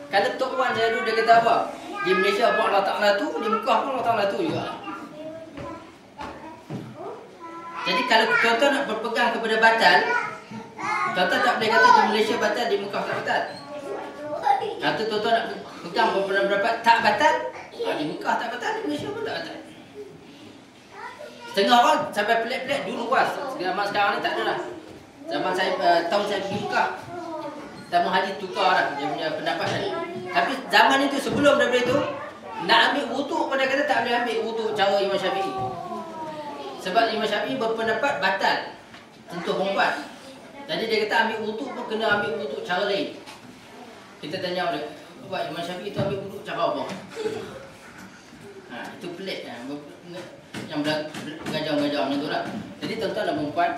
Kalau Tok Wan saya dulu dia kata apa? Di Malaysia buat Allah Ta'ala tu, di Mekah pun Allah Ta'ala tu juga. Jadi kalau tuan-tuan nak berpegang kepada batal, tuan-tuan tak boleh kata di Malaysia batal, di Mekah tak batal. Kata tuan-tuan nak pegang berpendapat tak batal, di Mekah tak batal, di Malaysia pun tak batal. Setengah orang sampai pelik-pelik dulu was. Zaman sekarang ni tak ada lah. Zaman saya tahun saya pergi Mekah, Tamu hadis tukar lah dia punya pendapat tadi. Tapi zaman itu sebelum daripada itu, nak ambil wuduk pada kata tak boleh ambil wuduk cara Imam Syafi'i. Sebab Imam Syafi'i berpendapat batal sentuh perempuan. Jadi dia kata ambil wuduk pun kena ambil wuduk cara lain. Kita tanya dia, "Bapak Imam Syafi'i itu ambil wuduk cara apa?" Itu pelik kan. Yang mengajar-mengajar macam tu lah. Jadi tuan-tuan dan perempuan,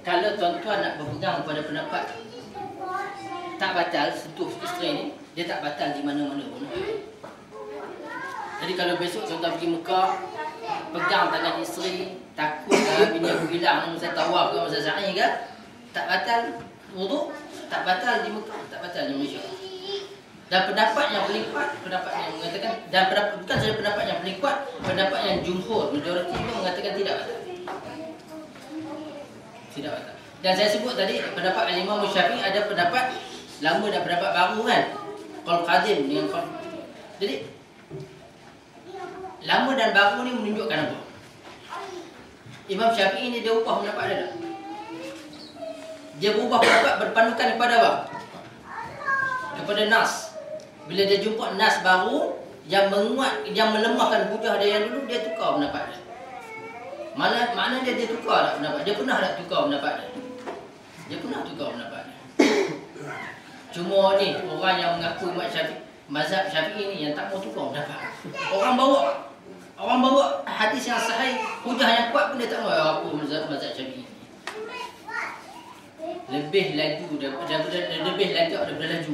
kalau tuan-tuan nak berpegang pada pendapat tak batal sentuh isteri ni, dia tak batal di mana-mana pun. Jadi kalau besok tuan-tuan pergi Mekah, pegang tangan isteri, takut bini aku hilang masa tawaf ke masa sa'i ke, tak batal wuduk, tak batal di Mekah, tak batal di Malaysia. Dan pendapat yang paling kuat, pendapat yang mengatakan, dan bukan saja pendapat yang paling kuat, pendapat yang jumhur, majoriti itu mengatakan tidak batal. Tidak batal. Dan saya sebut tadi pendapat Al-Imam Syafi'i ada pendapat lama dan pendapat baru kan. Qaul qadim dengan qaul. Jadi lama dan baru ni menunjukkan apa? Imam Syafi'i ni dia ubah pendapat dia tak? Dia berubah pendapat berpandukan kepada apa? Kepada nas. Bila dia jumpa nas baru yang menguat, yang melemahkan hujah dia yang dulu, dia tukar pendapat dia. Mana dia tukar tak pendapat? Dia pernah tak tukar pendapat dia? Dia pernah tukar pendapat dia. Cuma ni orang yang mengaku mazhab Syafi'i ni yang tak mau tukar pendapat. Orang bawa hadis yang sahih, hujah yang kuat pun dia tak mau aku mazhab Syafi'i. Lebih laju daripada laju.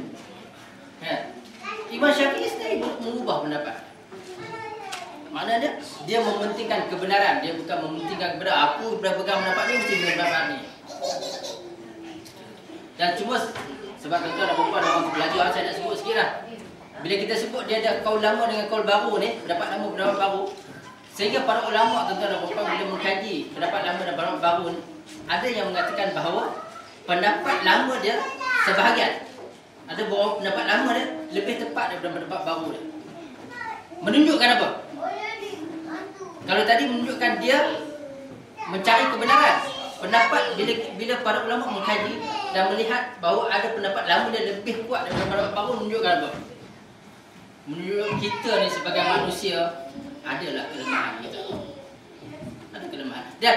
Kan? Imam Syafi'i sendiri mengubah pendapat. Maknanya dia mementingkan kebenaran, dia bukan mementingkan kepada aku berpegang pendapat ni mesti dengan pendapat ni. Dan cuma sebab tuan-tuan dan puan orang belajar, saya nak sebut sikit lah. Bila kita sebut dia ada kaul lama dengan kaul baru ni, pendapat lama pendapat baru, sehingga para ulama tuan-tuan dan puan bila mengkaji pendapat lama dan pendapat baru ni, ada yang mengatakan bahawa pendapat lama dia sebahagian, ada beberapa pendapat lama dia lebih tepat daripada pendapat baru dia. Menunjukkan apa? Kalau tadi menunjukkan dia mencari kebenaran. Pendapat bila para ulama mengkaji dan melihat bahawa ada pendapat lama dia lebih kuat daripada pendapat baru, menunjukkan apa? Menunjukkan kita ni sebagai manusia adalah kelemahan kita. Ada kelemahan. Dan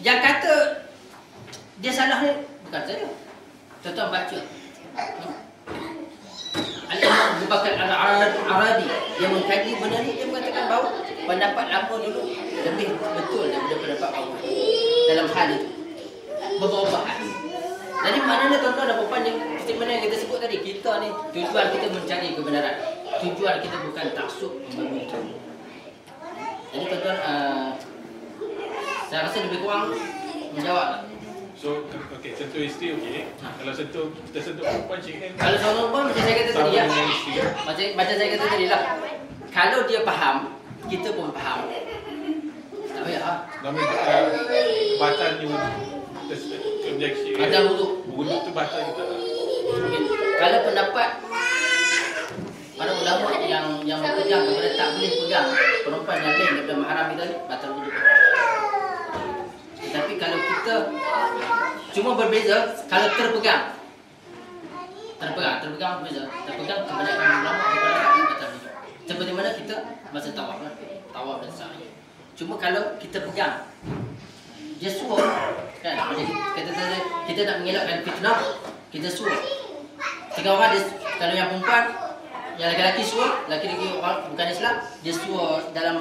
yang kata dia salah ni bukan saya. Tuan-tuan baca. Al-Imam Abu Bakar Al-Arabi yang mengkaji benda ni, dia mengatakan bahawa pendapat lama dulu lebih betul daripada pendapat baru dalam hal itu. Beberapa hal. Jadi maknanya tuan-tuan dan puan yang statement yang kita sebut tadi, kita ni tujuan kita mencari kebenaran. Tujuan kita bukan taksub membangun. Jadi tuan-tuan, saya rasa lebih kurang menjawab lah. So, okay, sentuh isteri okey. Kalau kita sentuh perempuan cikgu. Kalau sentuh perempuan macam saya kata tadi ya. Macam saya kata tadi lah. Kalau dia faham, kita pun faham. Tak payah lah. Nama batal ni objection. Batal wuduk. Wuduk tu batal kita. Okay. Kalau pendapat para ulama yang berpegang kepada tak boleh pegang perempuan yang lain daripada mahram kita ni, batal wuduk. Tapi kalau kita cuma berbeza kalau terpegang berbeza. Terpegang kebanyakan ulama berpendapat batal wuduk. Seperti mana kita masa tawaf dan sa'i. Cuma kalau kita pegang, dia suruh kan, kita nak mengelakkan fitnah, kita suruh. Tiga orang dia, kalau yang perempuan, yang lelaki suruh, lelaki orang bukan Islam, dia suruh dalam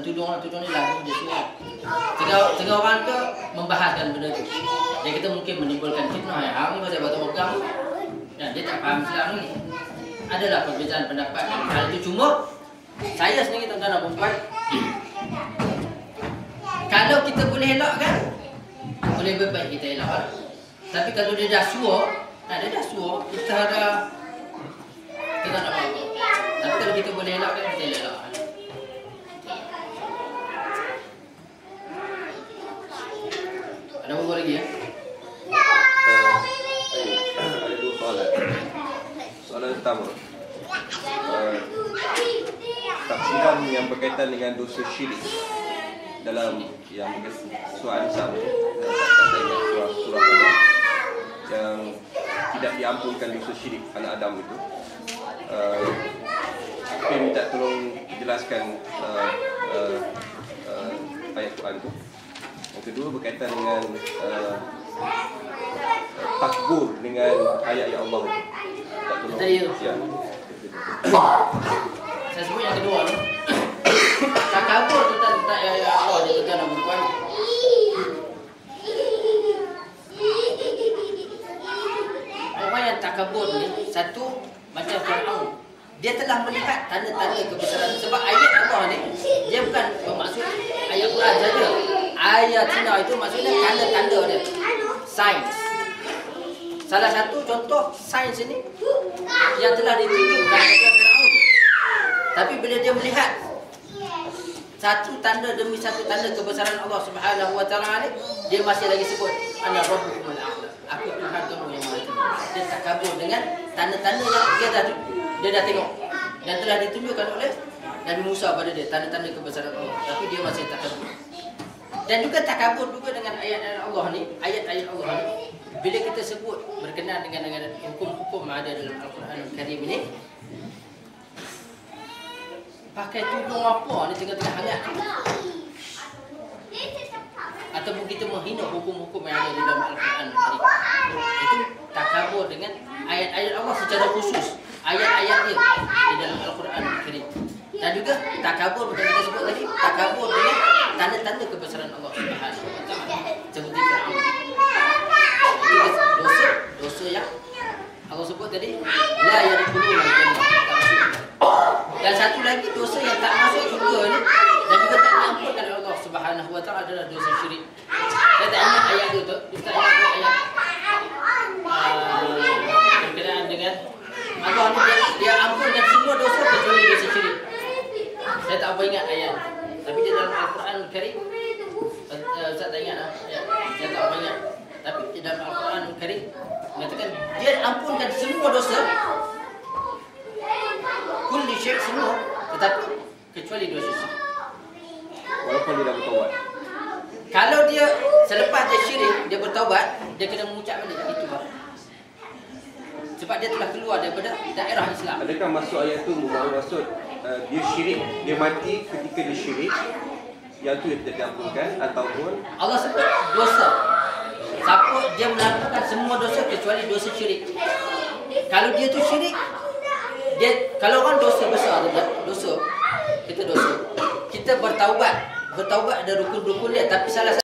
tudung ni lagu dia suruh. Tiga orang tu membahaskan benda tu. Dan kita mungkin menimbulkan fitnah. Hari ni pasal batal pegang, dan dia tak faham Islam ni. Adalah perbezaan pendapat. Hal itu cuma saya sendiri tuan-tuan dan puan, kalau kita boleh elakkan, boleh baik kita elak. Tapi kalau dia dah suruh, kita ada soalan. Soalan pertama, tafsiran yang berkaitan dengan dosa syirik dalam yang surah An-Nisa surah yang tidak diampunkan dosa syirik anak Adam itu. Saya minta tolong jelaskan ayat Quran itu. Yang kedua berkaitan dengan takbur dengan ayat-ayat Allah itu. Tak tolong. Ya. Saya sebut yang kedua ni. Takabur tentang ayat Allah di tuan dan puan. Orang yang takabur ni satu macam Firaun. Dia telah melihat tanda-tanda kebesaran. Sebab ayat Allah ni dia bukan bermaksud ayat Quran saja. Ayat Cina itu maksudnya tanda-tanda dia. Sains. Salah satu contoh sains ini yang telah ditunjukkan kepada Firaun. Tapi bila dia melihat satu tanda demi satu tanda kebesaran Allah Subhanahu wa taala ni, dia masih lagi sebut ana rabbukumul a'la. Aku Tuhan kamu yang maha tinggi. Dia takabur dengan tanda-tanda yang dia dah tengok dan telah ditunjukkan oleh Nabi Musa pada dia, tanda-tanda kebesaran Allah. Tapi dia masih takabur. Dan juga takabur juga dengan ayat-ayat Allah ni, ayat-ayat Allah ni. Bila kita sebut berkenaan dengan hukum-hukum yang ada dalam Al-Quran Al-Karim ini, pakai tudung apa ni tengah-tengah hangat, ataupun kita menghina hukum-hukum yang ada di dalam Al-Quran Al-Karim, itu takabur dengan ayat-ayat Allah secara khusus, ayat-ayat dia di dalam Al-Quran Al-Karim. Dan juga takabur, macam kita sebut tadi, takabur dengan tanda-tanda kebesaran Allah Subhanahu wa taala, seperti Firaun. Itu dosa yang Allah sebut tadi, la yadkhuluna al-jannah. Dan satu lagi dosa yang tak masuk syurga ni dan juga tak diampunkan oleh Allah Subhanahu wa taala adalah dosa syirik. Saya tak ingat ayat tu, kita ingat ayat berkenaan dengan Allah ni dia ampunkan semua dosa kecuali dosa syirik. Saya tak apa ingat ayat. Tapi di dalam Al-Quran Al-Karim, Ustaz tak ingat ya. Saya tak apa ingat. Tapi di dalam Al-Quran Al-Karim mengatakan dia ampunkan semua dosa, kulli syai' semua, tetapi kecuali dosa syirik. Walaupun dia dah bertaubat. Kalau dia selepas dia syirik, dia bertaubat, dia kena mengucap balik itu bah. Sebab dia telah keluar daripada daerah Islam. Adakah masuk ayat tu maksud dia syirik, dia mati ketika dia syirik, yang tu tidak diampunkan, ataupun Allah sebut dosa. Siapa dia melakukan semua dosa kecuali dosa syirik. Kalau dia tu syirik, dia kalau orang dosa besar tu, dosa kita bertaubat ada rukun-rukun dia, tapi salah